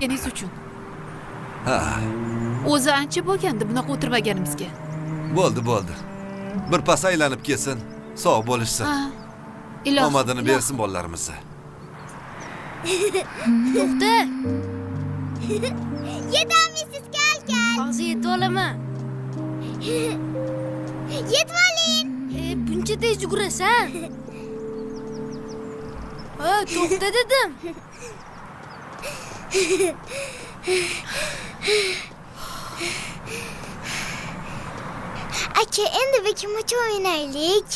kelganingiz uchun. Ha, O'zi ancha bo'lgandi bunaqa o'tirmaganimizga. bo'ldi. Bir pas aylanib kelsin, sog' bo'lishsin. Ha. Ilohim. Omadini bersin bolalarimizga. To'xta. Yetamiz kelgan. Hozir yetib olaman. Yetib oling. Buncha tez yugurasan. Ha, to'xta dedim. Aka, endi bekimcha o'ynaylik.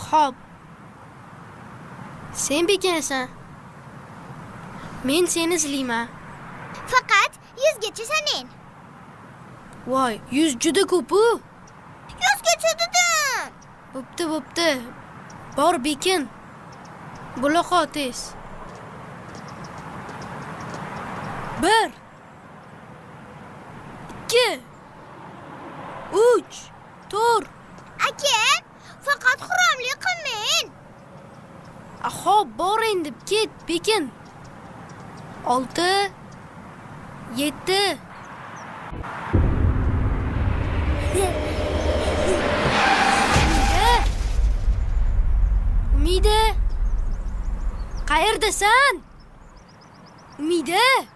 Xo'p. Sen bekinasan. Men seni izlayman. Faqat 100 gacha saning. Voy, 100 juda ko'p-ku. 100 gacha dedim. Bo'pti. Bor bekin. Buloqo tez. 1 2 3 4 Aka, faqat xuromli qilmang. Xo'p, bor endi, ket, bekin. 6 7 Umida? Qayerdasan? Umida?